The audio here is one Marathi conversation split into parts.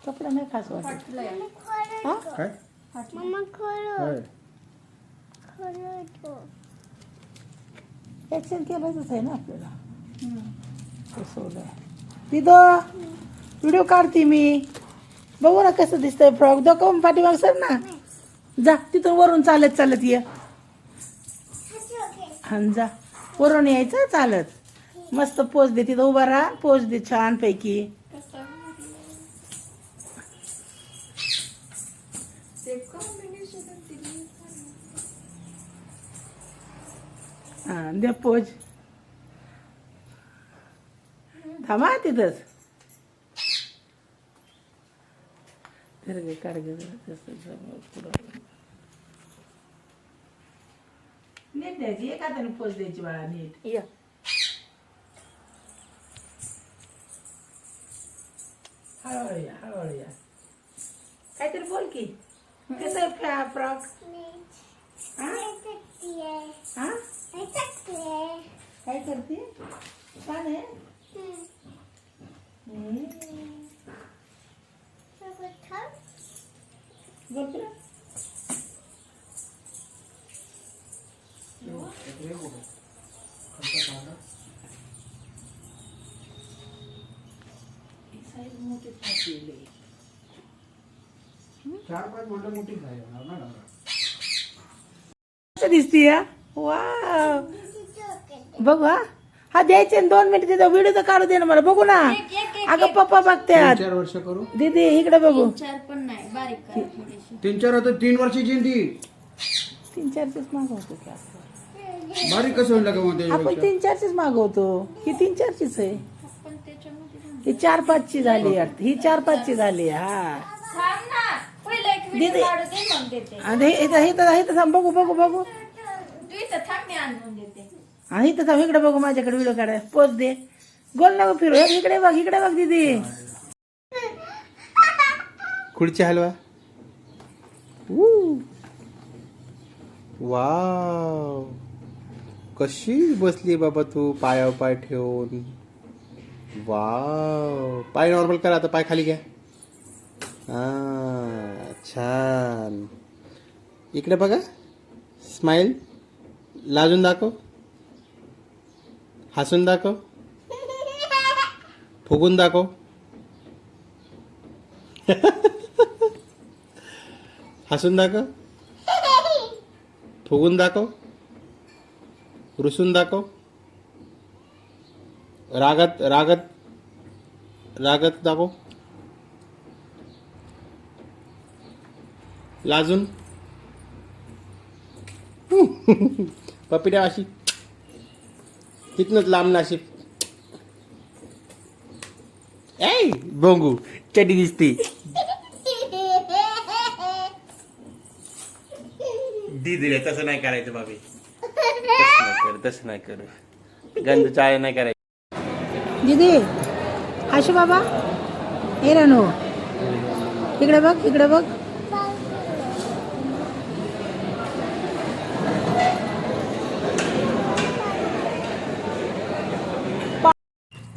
कपडा नाही खास वाटत. फाटलंय. हा काय फाटलंय. होय. एक्सचेंज केलंच आहे ना आपल्याला. हम्म. सोडलं तिथं व्हिडिओ काढते मी. बघू ना कसं दिसतंय फ्रॉक. दाखव पाठीमाग सर ना. जा तिथून वरून चालत चालत ये. हा जा वरून यायचं चालत. मस्त पोच दे तिथं उभा राहा. पोच दे छान पैकी. कसं? ते combination दिली. हा दे पोच. थांबा तिथंच. काढ नीट द्यायची. एका हाताने पोच द्यायची बाळा नीट. या. हळूहळू या हळूहळू या. काहीतरी बोल की. कसं आहे फ्रॉक? हा हा काय करते? छान आहे. बोल तुला. साईज मोठी फाटलेली. 4-5 मोठे मोठी झाली ना. कसं दिसतीये? वाव बघू. हा हा द्यायचे 2 मिनिट. तिथं व्हिडिओ तर काढू दे ना मला. बघू ना. अगं पप्पा बघते. 3-4 वर्ष करू. दीदी इकडे बघू. 4 पण नाही, बारीक करा थोडीशी. 3-4 आता 3 वर्षाची ती 3-4चीच मागवतो की आपण. बारीक कसं होईल का मग आपण त्याच्यापेक्षा? 3-4चीच मागवतो. ही 3-4चीच आहे. पण त्याच्यामध्ये ही 4-5ची झाली वाटतं. ही 4-5ची झाली. हा थांब ना. पहिलं एक दीदी. व्हिडिओ काढू दे मग देते. आणि इथं थांब. बघू बघू बघू. तू इथं थांब, मी आणून देते. आणि इथं थांब. इकडे बघू. माझ्याकडे व्हिडिओ काढाय पोच दे. गोल नको फिरू. इकडे बघ. इकडे बघ दीदी. खुर्ची हलवा. वाव कशी बसली बाबा तू पायावर पाय ठेवून. वाव पाय नॉर्मल करा. आता पाय खाली घ्या. छान. इकडे बघा. स्माइल. लाजून दाखव. हसून दाखव. फुगून दाखव. हसून दाखव. फुगून दाखव. रुसून दाखव. रागत रागत रागत दाखव. लाजून. पपिड्या अशी तिथनच लांब नाशिक. ए बोंगू चडी दिसते. दीदी तसं नाही करायचं बाबी. तसं नाही करू. गंध चाय नाही करायचं. दीदी आशू बाबा हे रानू इकडे बघ. इकडे बघ.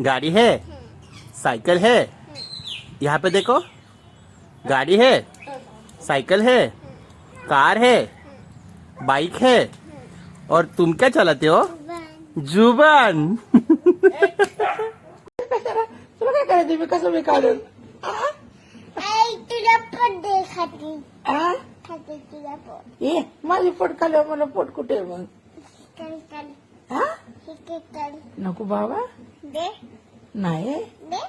गाड़ी है, साइकिल है. यहाँ पे देखो. गाड़ी है, साइकिल है, कार है, बाइक है. और तुम क्या चलाते हो? जुबान. तुला काय करायचं? मी कसं मी काढून. तुला पण दे खाती. आ? खाती तुला पण. ए माझी पोट खाल्यावर मला पोट कुठे मग? कल हा कल नको बाबा. दे नाही दे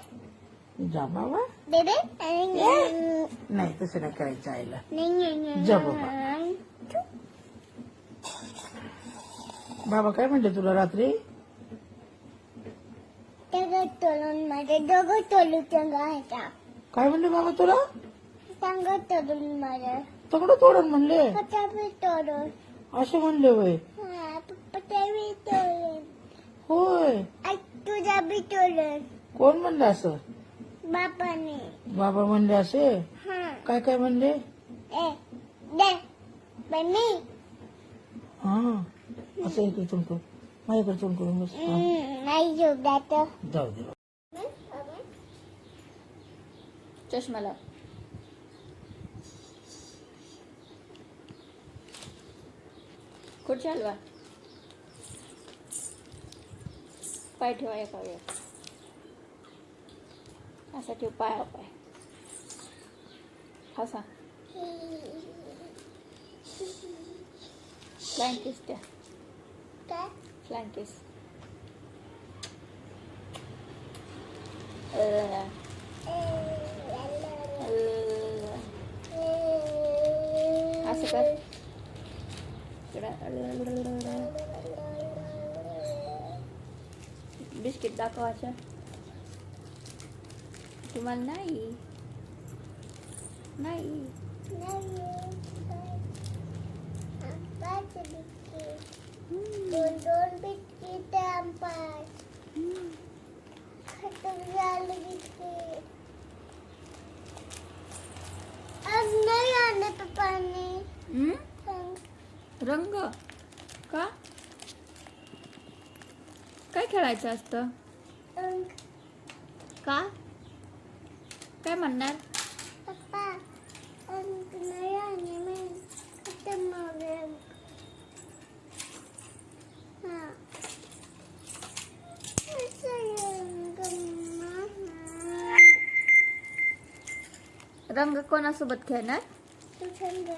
जा बाबा. दे दे. नाही तसं नाही करायचं आईला. नहीं जा बाबा. बाबा काय म्हणले तुला रात्री? तोलून मध्ये दोघं तोलू चंगा ह्याच्या. काय म्हणले बाबा तुला? चांग तोलून मध्ये तगडं तोडून म्हणले. पप्पा बी तोडून. असे म्हणले होय. पप्पा बी तोडून. होय. आई तुझा बी तोडून. कोण म्हणलं असं? बापाने. बाबा म्हणले असे. हा. काय काय म्हणले? ए दे बनी. हा असं इकडे तुमकं माझ्याकडे तुमकं नाही जेवढा तर जाऊ दे. चष्मा लाव. खुर्ची हलवा. पाय ठेवा एका वेळेस. असा ठेव पाय पाय. हसा. फ्लाइंग किस द्या. काय फ्लाइंग किस. असं कर. बिस्किट दाखवायचं. तुम्हाला नाही नाही. दोन बिस्किट आंबाय खतम झालं बिस्किट. आज नाही आणलं पप्पांनी रंग का काय खेळायचं असतं का काय म्हणणार. पप्पा अंक नाही आणले मी खतम झालं. हां रंग कोणासोबत खेळणार. तू छंद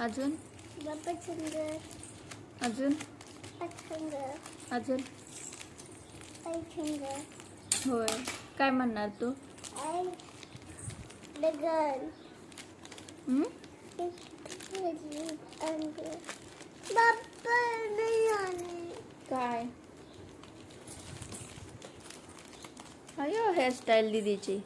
अजून बाप्पा छंद अजून छंद अजून आई छंद होय. काय म्हणणार तू. आई लगन अंक बाप्पा नाही आले. काय अयो हेअरस्टाईल दीदीची.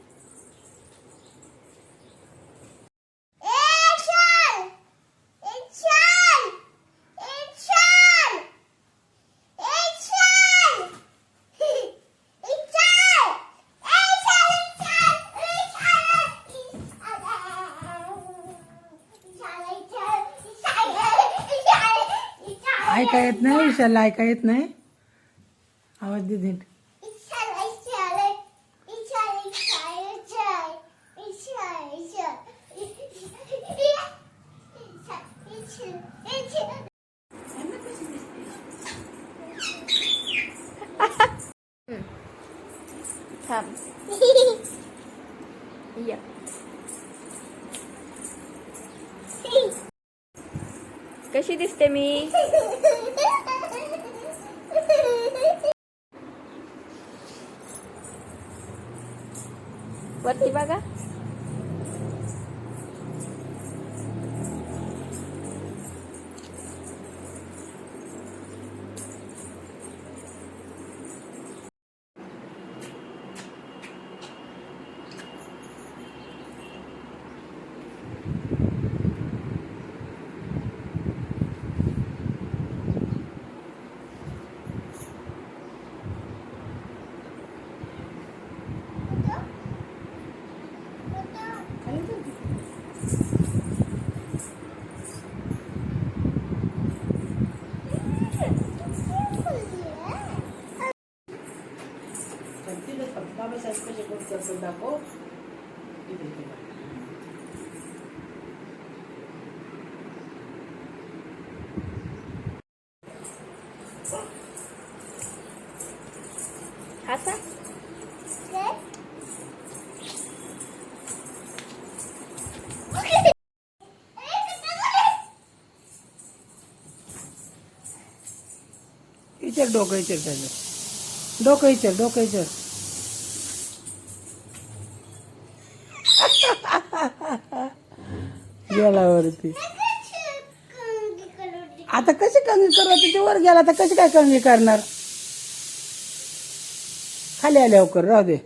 ऐका येत नाही विशालला. ऐका येत नाही. आवाज दे नीट. थांब. या कशी दिसते मी. वरती बघा. बाबासाहेब कसे करतो दाखव. हसा. इचर डोकं इचर त्याचं. डोकं इचर डोकं इचर. गेला वरती. आता कशी कमी करू. तिथे वर गेला आता कशी काय कमी करणार. खाली आल्यावर कर राहू दे.